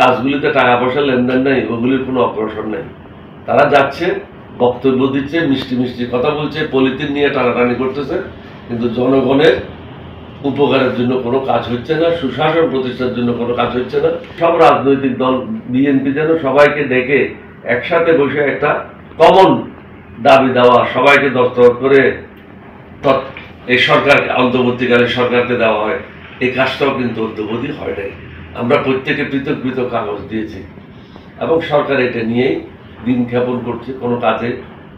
কাজগুলিতে টাকা পয়সা লেনদেন নাই, ওগুলির কোনো অগ্রসর নেই। তারা যাচ্ছে, বক্তব্য দিচ্ছে, মিষ্টি মিষ্টি কথা বলছে, পলিথিন নিয়ে টানাটানি করতেছে, কিন্তু জনগণের উপকারের জন্য কোনো কাজ হচ্ছে না, সুশাসন প্রতিষ্ঠার জন্য কোনো কাজ হচ্ছে না। সব রাজনৈতিক দল, বিএনপি যেন সবাইকে ডেকে একসাথে বসে একটা কমন দাবি দেওয়া, সবাইকে দস্তখত করে এই সরকার, অন্তর্বর্তীকালীন সরকারকে দেওয়া হয়, এই কাজটাও কিন্তু অদ্যাবধি হয় নাই। আমরা প্রত্যেকে পৃথক পৃথক কাগজ দিয়েছি এবং সরকার এটা নিয়েই দিন ক্ষেপণ করছে, কোনো কাজে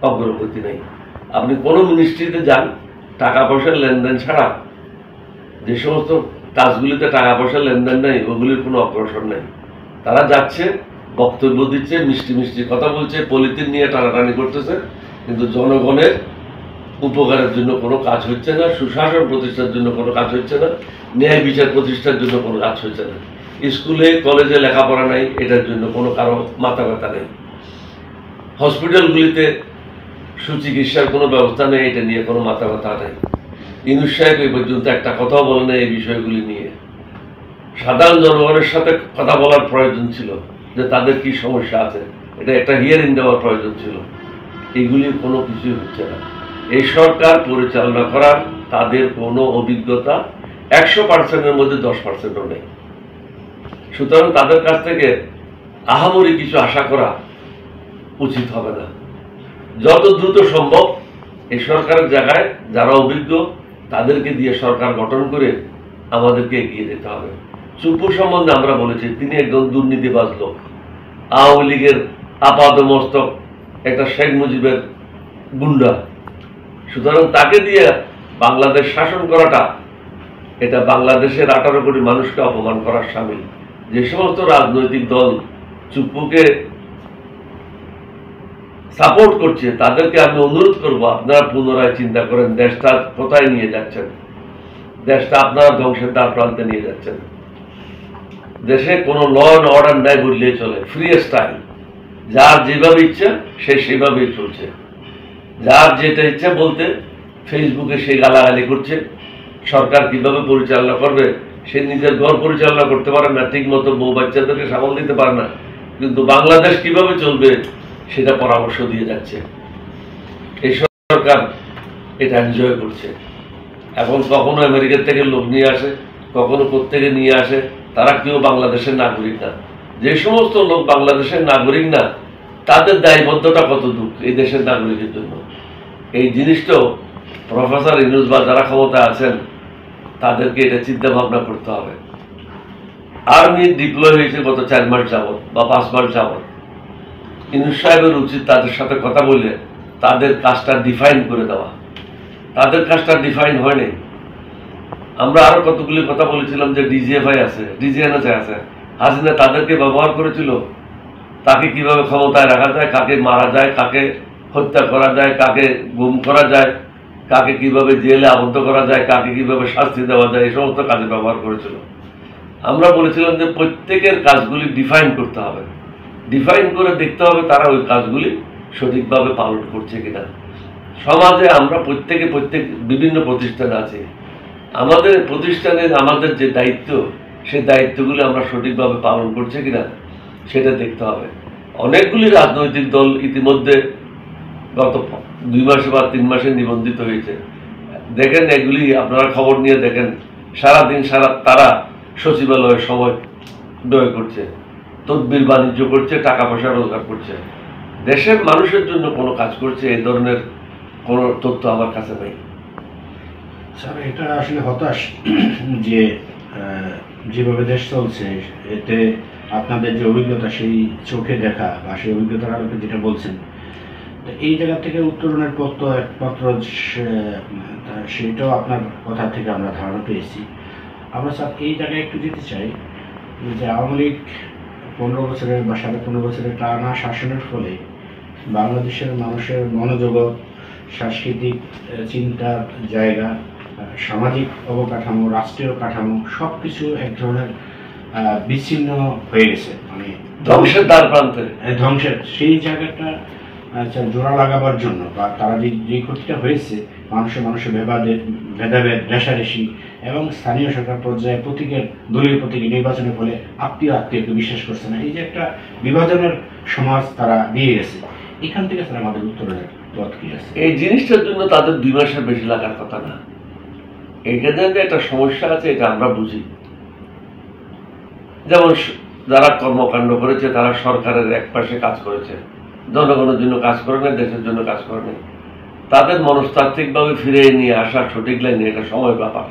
অগ্রগতি নেই। আপনি কোনো মিনিস্ট্রিতে যান, টাকা পয়সার লেনদেন ছাড়া যে সমস্ত কাজগুলিতে টাকা পয়সার লেনদেন নেই, ওগুলির কোনো অগ্রসর নেই। তারা যাচ্ছে, বক্তব্য দিচ্ছে, মিষ্টি মিষ্টি কথা বলছে, পলিথিন নিয়ে টানাটানি করতেছে, কিন্তু জনগণের উপকারের জন্য কোনো কাজ হচ্ছে না, সুশাসন প্রতিষ্ঠার জন্য কোনো কাজ হচ্ছে না, ন্যায় বিচার প্রতিষ্ঠার জন্য কোনো কাজ হচ্ছে না। স্কুলে কলেজে লেখাপড়া নাই, এটার জন্য কোনো কারো মাথা ব্যথা নেই। হসপিটালগুলিতে সুচিকিৎসার কোনো ব্যবস্থা নেই, এটা নিয়ে কোনো মাথা ব্যথা নেই। ইউনূস সাহেব এই পর্যন্ত একটা কথাও বলেন এই বিষয়গুলি নিয়ে। সাধারণ জনগণের সাথে কথা বলার প্রয়োজন ছিল যে তাদের কি সমস্যা আছে, এটা একটা হিয়ারিং দেওয়ার প্রয়োজন ছিল। এগুলি কোনো কিছুই হচ্ছে না। এই সরকার পরিচালনা করার তাদের কোনো অভিজ্ঞতা 100%-এর মধ্যে 10%-ও নেই। সুতরাং তাদের কাছ থেকে আহামরি কিছু আশা করা উচিত হবে না। যত দ্রুত সম্ভব এই সরকারের জায়গায় যারা অভিজ্ঞ তাদেরকে দিয়ে সরকার গঠন করে আমাদেরকে এগিয়ে যেতে হবে। চুপ্পু সম্বন্ধে আমরা বলেছি তিনি একজন দুর্নীতিবাজ লোক, আওয়ামী লীগের আপাদমস্তক একটা শেখ মুজিবের গুন্ডা। সুতরাং তাকে দিয়ে বাংলাদেশ শাসন করাটা এটা বাংলাদেশের 18 কোটি মানুষকে অপমান করার শামিল। যে সমস্ত রাজনৈতিক দল চুপ্পুকে সাপোর্ট করছে তাদেরকে আমি অনুরোধ করব, আপনারা পুনরায় চিন্তা করেন দেশটা কোথায় নিয়ে যাচ্ছেন। দেশটা আপনারা ধ্বংসের দ্বার প্রান্তে নিয়ে যাচ্ছেন। দেশে কোনো ল অ্যান্ড অর্ডার নাই বললেই চলে, ফ্রি স্টাইল, যার যেভাবে ইচ্ছে সে সেভাবেই চলছে। যার যেটা ইচ্ছে বলতে ফেসবুকে সে গালাগালি করছে। সরকার কিভাবে পরিচালনা করবে, সে নিজের ঘর পরিচালনা করতে পারে না, ঠিক মতো বউ বাচ্চাদেরকে সামাল দিতে পারে না, কিন্তু বাংলাদেশ কিভাবে চলবে সেটা পরামর্শ দিয়ে যাচ্ছে। এই সরকার এটা এনজয় করছে। এখন কখনো আমেরিকার থেকে লোক নিয়ে আসে, কখনো কোত্থেকে নিয়ে আসে, তারা কেউ বাংলাদেশের নাগরিক না। যে সমস্ত লোক বাংলাদেশের নাগরিক না তাদের দায়বদ্ধতা কত দূর এই দেশের নাগরিকের জন্য, এই জিনিসটাও প্রফেসর ইউনূস বা যারা ক্ষমতা আছেন তাদেরকে এটা চিন্তা ভাবনা করতে হবে। আর্মি ডিপ্লয় হয়েছে গত 4 মাস যাবৎ বা 5 মাস যাবৎ। ইউনূস সাহেবের উচিত তাদের সাথে কথা বলে তাদের কাজটা ডিফাইন করে দেওয়া। তাদের কাজটা ডিফাইন হয়নি। আমরা আরো কতগুলি কথা বলেছিলাম যে ডিজিএফআই আছে, ডিজিএনএসআই আছে, হাসিনা তাদেরকে ব্যবহার করেছিল তাকে কিভাবে ক্ষমতায় রাখা যায়, কাকে মারা যায়, কাকে হত্যা করা যায়, কাকে গুম করা যায়, কাকে কিভাবে জেলে আবদ্ধ করা যায়, কাকে কিভাবে শাস্তি দেওয়া যায়, এই সমস্ত কাজে ব্যবহার করেছিল। আমরা বলেছিলাম যে প্রত্যেকের কাজগুলি ডিফাইন করতে হবে, ডিফাইন করে দেখতে হবে তারা ওই কাজগুলি সঠিকভাবে পালন করছে কিনা। সমাজে আমরা প্রত্যেক বিভিন্ন প্রতিষ্ঠান আছে, আমাদের প্রতিষ্ঠানের আমাদের যে দায়িত্ব সেই দায়িত্বগুলি আমরা সঠিকভাবে পালন করছে কিনা সেটা দেখতে হবে। অনেকগুলি রাজনৈতিক দল ইতিমধ্যে গত 2 মাসে বা 3 মাসে নিবন্ধিত হয়েছে। দেখেন এগুলি আপনারা খবর নিয়ে দেখেন, সারাদিন তারা সচিবালয়ের সময় ব্যয় করছে, তদবির বাণিজ্য করছে, টাকা পয়সা রোজগার করছে। দেশের মানুষের জন্য কোনো কাজ করছে এই ধরনের কোনো তথ্য আমার কাছে নেই। স্যার এটা আসলে হতাশ যে যেভাবে দেশ চলছে, এতে আপনাদের যে অভিজ্ঞতা সেই চোখে দেখা বা সেই অভিজ্ঞতার আলোকে যেটা বলছেন, এই জায়গা থেকে উত্তরণের পত্র একমাত্র সেটাও আপনার কথা থেকে আমরা ধারণা পেয়েছি। আমরা স্যার এই জায়গায় একটু যেতে চাই যে আওয়ামী লীগ 15 বছরের বা 15.5 বছরের টানা শাসনের ফলে বাংলাদেশের মানুষের মনোজগৎ, সাংস্কৃতিক চিন্তার জায়গা, সামাজিক অবকাঠামো, রাষ্ট্রীয় কাঠামো সব কিছু এক ধরনের বিচ্ছিন্ন হয়ে গেছে, মানে ধ্বংসের দ্বার প্রান্তে। ধ্বংসের সেই জায়গাটা জোড়া লাগাবার জন্য বা তারা যে ক্ষতিটা হয়েছে মানুষের ভেদাভেদ রেষারেষি এবং স্থানীয় সরকার পর্যায়ে দলীয় প্রতীকে নির্বাচনের ফলে আত্মীয়কে বিশ্বাস করছে না, এই যে একটা বিভাজনের সমাজ তারা দিয়ে গেছে, এখান থেকে তারা আমাদের উত্তরের পথ কি আছে? এই জিনিসটার জন্য তাদের 2 মাসের বেশি লাগার কথা না। এখানে যে একটা সমস্যা আছে এটা আমরা বুঝি। যেমন যারা কর্মকাণ্ড করেছে তারা সরকারের এক পাশে কাজ করেছে, জনগণের জন্য কাজ করে না, দেশের জন্য কাজ করে না। তাদের মনস্তাত্ত্বিকভাবে ফিরে নিয়ে আসা সঠিক লাইনে এটা সময় ব্যাপার।